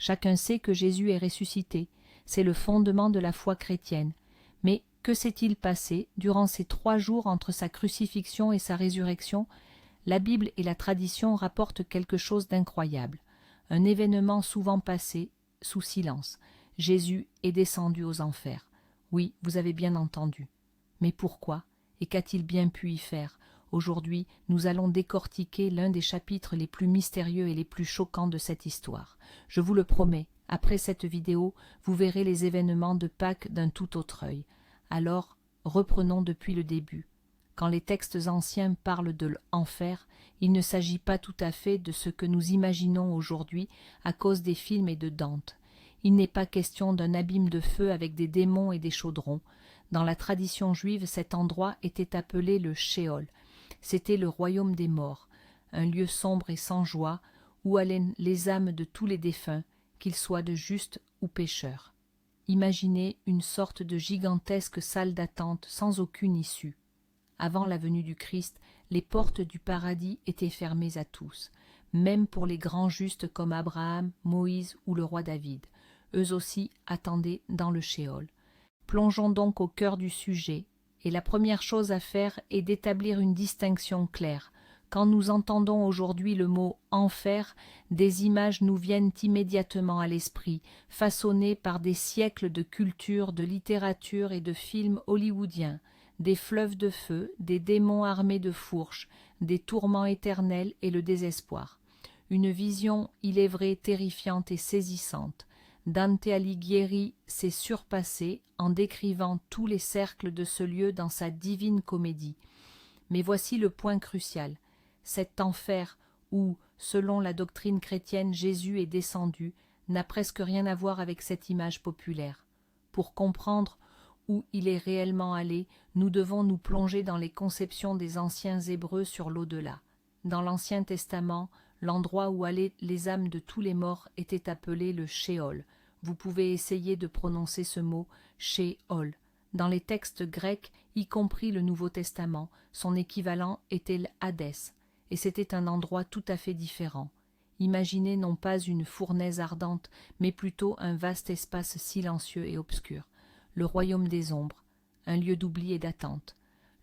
Chacun sait que Jésus est ressuscité, c'est le fondement de la foi chrétienne. Mais que s'est-il passé durant ces 3 jours entre sa crucifixion et sa résurrection? La Bible et la tradition rapportent quelque chose d'incroyable, un événement souvent passé sous silence. Jésus est descendu aux enfers. Oui, vous avez bien entendu. Mais pourquoi? Et qu'a-t-il bien pu y faire? Aujourd'hui, nous allons décortiquer l'un des chapitres les plus mystérieux et les plus choquants de cette histoire. Je vous le promets, après cette vidéo, vous verrez les événements de Pâques d'un tout autre œil. Alors, reprenons depuis le début. Quand les textes anciens parlent de l'enfer, il ne s'agit pas tout à fait de ce que nous imaginons aujourd'hui à cause des films et de Dante. Il n'est pas question d'un abîme de feu avec des démons et des chaudrons. Dans la tradition juive, cet endroit était appelé le Sheol. C'était le royaume des morts, un lieu sombre et sans joie où allaient les âmes de tous les défunts, qu'ils soient de justes ou pécheurs. Imaginez une sorte de gigantesque salle d'attente sans aucune issue. Avant la venue du Christ, les portes du paradis étaient fermées à tous, même pour les grands justes comme Abraham, Moïse ou le roi David. Eux aussi attendaient dans le Sheol. Plongeons donc au cœur du sujet, et la première chose à faire est d'établir une distinction claire. Quand nous entendons aujourd'hui le mot « enfer », des images nous viennent immédiatement à l'esprit, façonnées par des siècles de culture, de littérature et de films hollywoodiens. Des fleuves de feu, des démons armés de fourches, des tourments éternels et le désespoir. Une vision, il est vrai, terrifiante et saisissante. Dante Alighieri s'est surpassé en décrivant tous les cercles de ce lieu dans sa divine comédie. Mais voici le point crucial. Cet enfer où, selon la doctrine chrétienne, Jésus est descendu, n'a presque rien à voir avec cette image populaire. Pour comprendre où il est réellement allé, nous devons nous plonger dans les conceptions des anciens Hébreux sur l'au-delà. Dans l'Ancien Testament, l'endroit où allaient les âmes de tous les morts était appelé le Sheol. Vous pouvez essayer de prononcer ce mot Sheol. Dans les textes grecs, y compris le Nouveau Testament, son équivalent était l'Hadès, et c'était un endroit tout à fait différent. Imaginez non pas une fournaise ardente, mais plutôt un vaste espace silencieux et obscur. Le royaume des ombres, un lieu d'oubli et d'attente.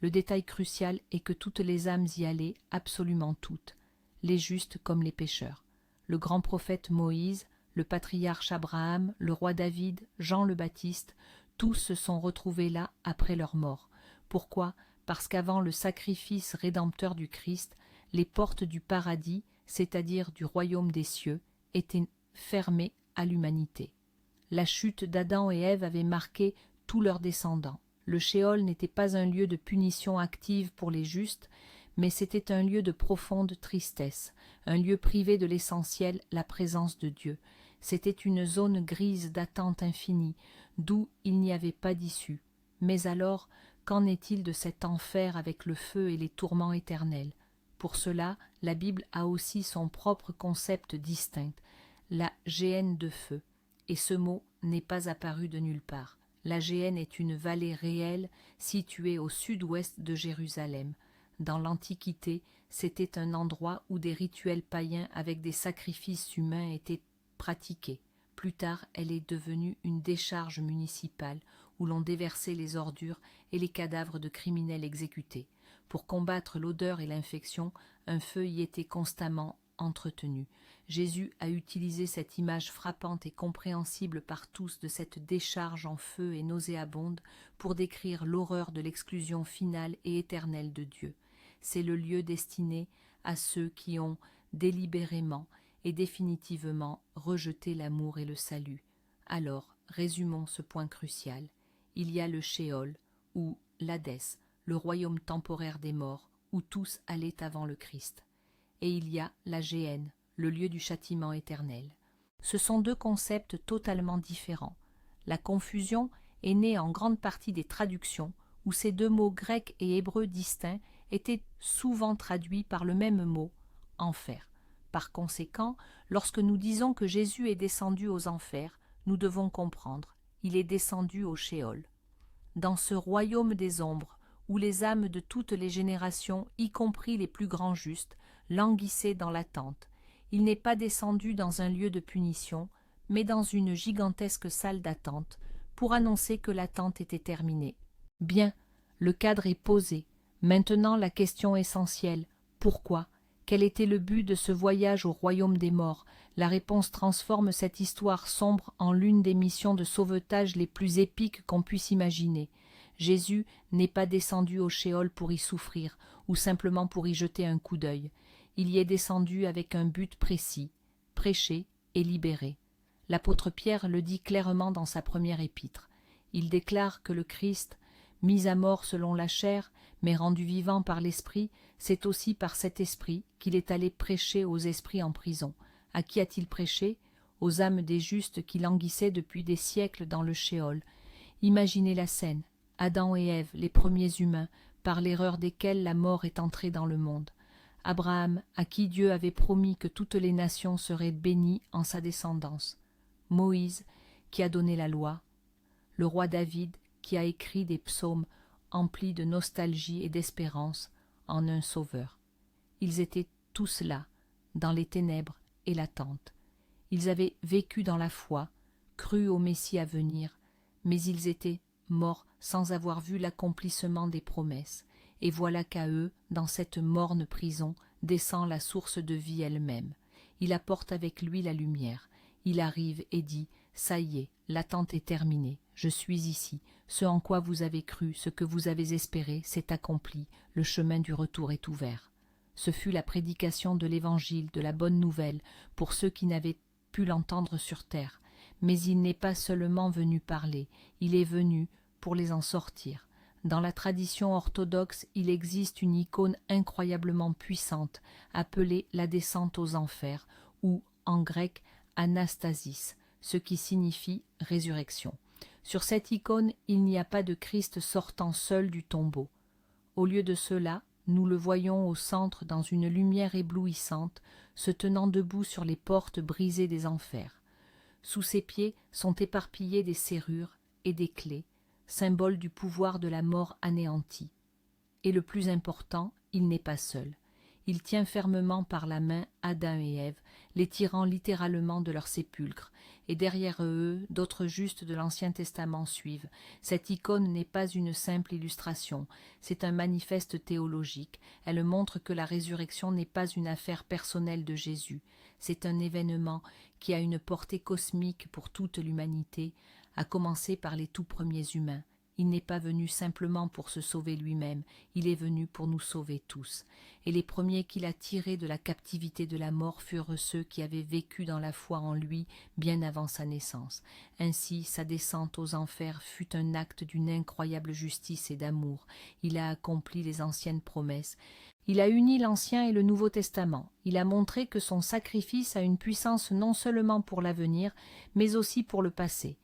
Le détail crucial est que toutes les âmes y allaient, absolument toutes, les justes comme les pécheurs. Le grand prophète Moïse, le patriarche Abraham, le roi David, Jean le Baptiste, tous se sont retrouvés là après leur mort. Pourquoi? Parce qu'avant le sacrifice rédempteur du Christ, les portes du paradis, c'est-à-dire du royaume des cieux, étaient fermées à l'humanité. La chute d'Adam et Ève avait marqué tous leurs descendants. Le Sheol n'était pas un lieu de punition active pour les justes, mais c'était un lieu de profonde tristesse, un lieu privé de l'essentiel, la présence de Dieu. C'était une zone grise d'attente infinie, d'où il n'y avait pas d'issue. Mais alors, qu'en est-il de cet enfer avec le feu et les tourments éternels? Pour cela, la Bible a aussi son propre concept distinct, la géhenne de feu. Et ce mot n'est pas apparu de nulle part. La Géhenne est une vallée réelle située au sud-ouest de Jérusalem. Dans l'Antiquité, c'était un endroit où des rituels païens avec des sacrifices humains étaient pratiqués. Plus tard, elle est devenue une décharge municipale où l'on déversait les ordures et les cadavres de criminels exécutés. Pour combattre l'odeur et l'infection, un feu y était constamment entretenu. Jésus a utilisé cette image frappante et compréhensible par tous de cette décharge en feu et nauséabonde pour décrire l'horreur de l'exclusion finale et éternelle de Dieu. C'est le lieu destiné à ceux qui ont délibérément et définitivement rejeté l'amour et le salut. Alors, résumons ce point crucial. Il y a le Sheol, ou l'Hadès, le royaume temporaire des morts, où tous allaient avant le Christ. Et il y a la Géhenne, le lieu du châtiment éternel. Ce sont deux concepts totalement différents. La confusion est née en grande partie des traductions, où ces deux mots grecs et hébreux distincts étaient souvent traduits par le même mot, enfer. Par conséquent, lorsque nous disons que Jésus est descendu aux enfers, nous devons comprendre, il est descendu au Sheol. Dans ce royaume des ombres, où les âmes de toutes les générations, y compris les plus grands justes, languissaient dans l'attente, il n'est pas descendu dans un lieu de punition, mais dans une gigantesque salle d'attente, pour annoncer que l'attente était terminée. Bien, le cadre est posé. Maintenant la question essentielle, pourquoi? Quel était le but de ce voyage au royaume des morts? La réponse transforme cette histoire sombre en l'une des missions de sauvetage les plus épiques qu'on puisse imaginer. Jésus n'est pas descendu au Shéol pour y souffrir, ou simplement pour y jeter un coup d'œil. Il y est descendu avec un but précis, prêcher et libérer. L'apôtre Pierre le dit clairement dans sa première épître. Il déclare que le Christ, mis à mort selon la chair, mais rendu vivant par l'Esprit, c'est aussi par cet Esprit qu'il est allé prêcher aux esprits en prison. À qui a-t-il prêché? Aux âmes des justes qui languissaient depuis des siècles dans le Shéol. Imaginez la scène. Adam et Ève, les premiers humains, par l'erreur desquels la mort est entrée dans le monde. Abraham, à qui Dieu avait promis que toutes les nations seraient bénies en sa descendance. Moïse, qui a donné la loi. Le roi David, qui a écrit des psaumes emplis de nostalgie et d'espérance en un sauveur. Ils étaient tous là, dans les ténèbres et l'attente. Ils avaient vécu dans la foi, cru au Messie à venir, mais ils étaient morts sans avoir vu l'accomplissement des promesses. Et voilà qu'à eux, dans cette morne prison, descend la source de vie elle-même. Il apporte avec lui la lumière. Il arrive et dit « Ça y est, l'attente est terminée, je suis ici. Ce en quoi vous avez cru, ce que vous avez espéré, s'est accompli, le chemin du retour est ouvert. » Ce fut la prédication de l'Évangile, de la bonne nouvelle, pour ceux qui n'avaient pu l'entendre sur terre. Mais il n'est pas seulement venu parler, il est venu pour les en sortir. Dans la tradition orthodoxe, il existe une icône incroyablement puissante, appelée la descente aux enfers, ou, en grec, Anastasis, ce qui signifie résurrection. Sur cette icône, il n'y a pas de Christ sortant seul du tombeau. Au lieu de cela, nous le voyons au centre dans une lumière éblouissante, se tenant debout sur les portes brisées des enfers. Sous ses pieds sont éparpillées des serrures et des clés, symbole du pouvoir de la mort anéantie. Et le plus important, il n'est pas seul. Il tient fermement par la main Adam et Ève, les tirant littéralement de leur sépulcre, et derrière eux, d'autres justes de l'Ancien Testament suivent. Cette icône n'est pas une simple illustration, c'est un manifeste théologique. Elle montre que la résurrection n'est pas une affaire personnelle de Jésus, c'est un événement qui a une portée cosmique pour toute l'humanité, à commencer par les tout premiers humains. Il n'est pas venu simplement pour se sauver lui-même, il est venu pour nous sauver tous. Et les premiers qu'il a tirés de la captivité de la mort furent ceux qui avaient vécu dans la foi en lui bien avant sa naissance. Ainsi, sa descente aux enfers fut un acte d'une incroyable justice et d'amour. Il a accompli les anciennes promesses. Il a uni l'Ancien et le Nouveau Testament. Il a montré que son sacrifice a une puissance non seulement pour l'avenir, mais aussi pour le passé.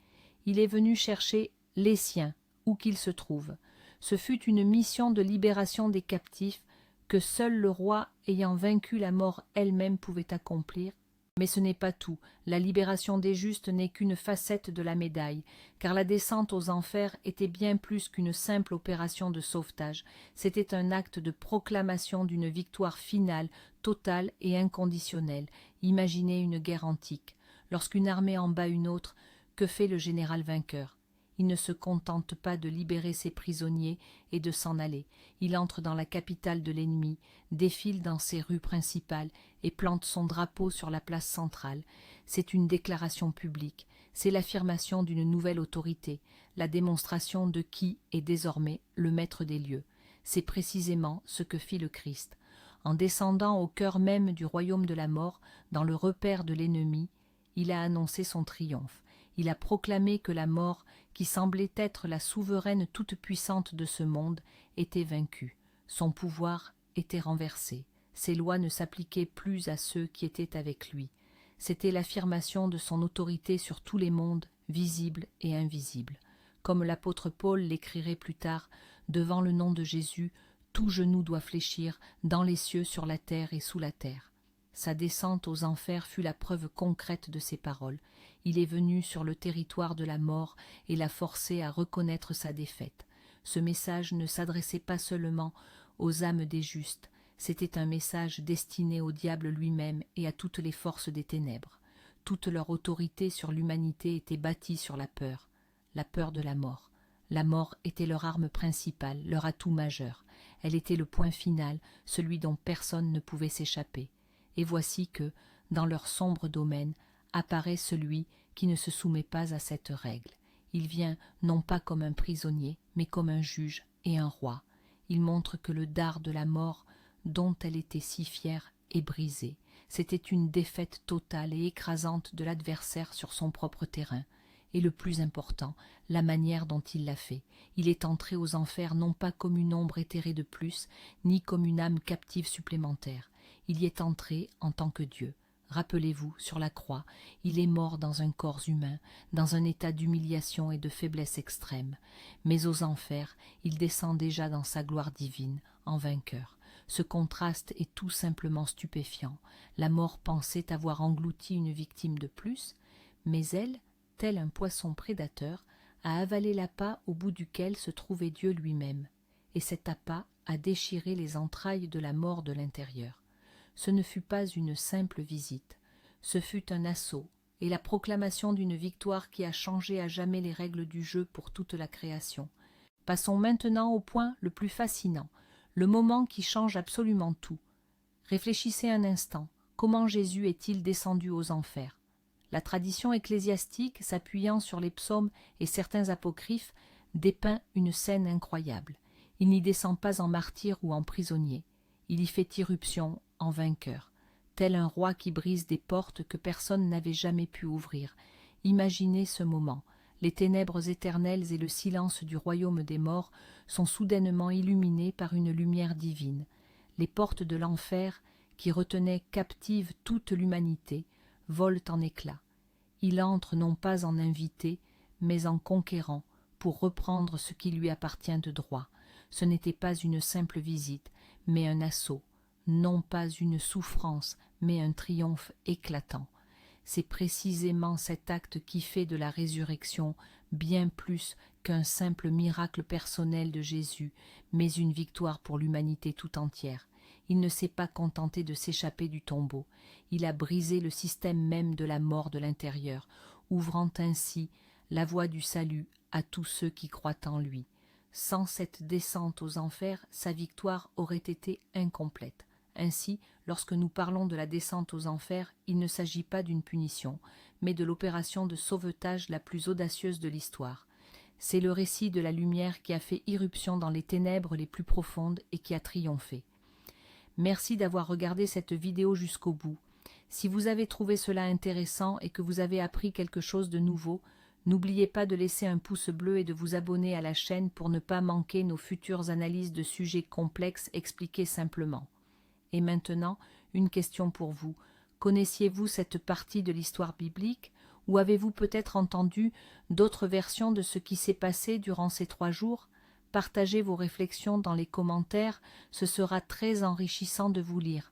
Il est venu chercher les siens, où qu'il se trouve. Ce fut une mission de libération des captifs que seul le roi ayant vaincu la mort elle-même pouvait accomplir. Mais ce n'est pas tout. La libération des justes n'est qu'une facette de la médaille, car la descente aux enfers était bien plus qu'une simple opération de sauvetage. C'était un acte de proclamation d'une victoire finale, totale et inconditionnelle. Imaginez une guerre antique. Lorsqu'une armée en bat une autre, que fait le général vainqueur? Il ne se contente pas de libérer ses prisonniers et de s'en aller. Il entre dans la capitale de l'ennemi, défile dans ses rues principales et plante son drapeau sur la place centrale. C'est une déclaration publique, c'est l'affirmation d'une nouvelle autorité, la démonstration de qui est désormais le maître des lieux. C'est précisément ce que fit le Christ. En descendant au cœur même du royaume de la mort, dans le repère de l'ennemi, il a annoncé son triomphe. Il a proclamé que la mort, qui semblait être la souveraine toute-puissante de ce monde, était vaincue. Son pouvoir était renversé. Ses lois ne s'appliquaient plus à ceux qui étaient avec lui. C'était l'affirmation de son autorité sur tous les mondes, visibles et invisibles. Comme l'apôtre Paul l'écrirait plus tard, devant le nom de Jésus, tout genou doit fléchir, dans les cieux, sur la terre et sous la terre. Sa descente aux enfers fut la preuve concrète de ces paroles. Il est venu sur le territoire de la mort et l'a forcé à reconnaître sa défaite. Ce message ne s'adressait pas seulement aux âmes des justes, c'était un message destiné au diable lui-même et à toutes les forces des ténèbres. Toute leur autorité sur l'humanité était bâtie sur la peur de la mort. La mort était leur arme principale, leur atout majeur. Elle était le point final, celui dont personne ne pouvait s'échapper. Et voici que, dans leur sombre domaine, apparaît celui qui ne se soumet pas à cette règle. Il vient non pas comme un prisonnier, mais comme un juge et un roi. Il montre que le dard de la mort, dont elle était si fière, est brisé. C'était une défaite totale et écrasante de l'adversaire sur son propre terrain. Et le plus important, la manière dont il l'a fait. Il est entré aux enfers non pas comme une ombre éthérée de plus, ni comme une âme captive supplémentaire. Il y est entré en tant que Dieu. Rappelez-vous, sur la croix, il est mort dans un corps humain, dans un état d'humiliation et de faiblesse extrême. Mais aux enfers, il descend déjà dans sa gloire divine, en vainqueur. Ce contraste est tout simplement stupéfiant. La mort pensait avoir englouti une victime de plus, mais elle, tel un poisson prédateur, a avalé l'appât au bout duquel se trouvait Dieu lui-même, et cet appât a déchiré les entrailles de la mort de l'intérieur. Ce ne fut pas une simple visite, ce fut un assaut et la proclamation d'une victoire qui a changé à jamais les règles du jeu pour toute la création. Passons maintenant au point le plus fascinant, le moment qui change absolument tout. Réfléchissez un instant, comment Jésus est-il descendu aux enfers? La tradition ecclésiastique, s'appuyant sur les psaumes et certains apocryphes, dépeint une scène incroyable. Il n'y descend pas en martyr ou en prisonnier. Il y fait irruption en vainqueur, tel un roi qui brise des portes que personne n'avait jamais pu ouvrir. Imaginez ce moment. Les ténèbres éternelles et le silence du royaume des morts sont soudainement illuminés par une lumière divine. Les portes de l'enfer, qui retenaient captive toute l'humanité, volent en éclats. Il entre non pas en invité, mais en conquérant, pour reprendre ce qui lui appartient de droit. Ce n'était pas une simple visite, mais un assaut, non pas une souffrance, mais un triomphe éclatant. C'est précisément cet acte qui fait de la résurrection bien plus qu'un simple miracle personnel de Jésus, mais une victoire pour l'humanité tout entière. Il ne s'est pas contenté de s'échapper du tombeau, il a brisé le système même de la mort de l'intérieur, ouvrant ainsi la voie du salut à tous ceux qui croient en lui. Sans cette descente aux enfers, sa victoire aurait été incomplète. Ainsi, lorsque nous parlons de la descente aux enfers, il ne s'agit pas d'une punition, mais de l'opération de sauvetage la plus audacieuse de l'histoire. C'est le récit de la lumière qui a fait irruption dans les ténèbres les plus profondes et qui a triomphé. Merci d'avoir regardé cette vidéo jusqu'au bout. Si vous avez trouvé cela intéressant et que vous avez appris quelque chose de nouveau, n'oubliez pas de laisser un pouce bleu et de vous abonner à la chaîne pour ne pas manquer nos futures analyses de sujets complexes expliqués simplement. Et maintenant, une question pour vous. Connaissiez-vous cette partie de l'histoire biblique ou avez-vous peut-être entendu d'autres versions de ce qui s'est passé durant ces 3 jours? Partagez vos réflexions dans les commentaires, ce sera très enrichissant de vous lire.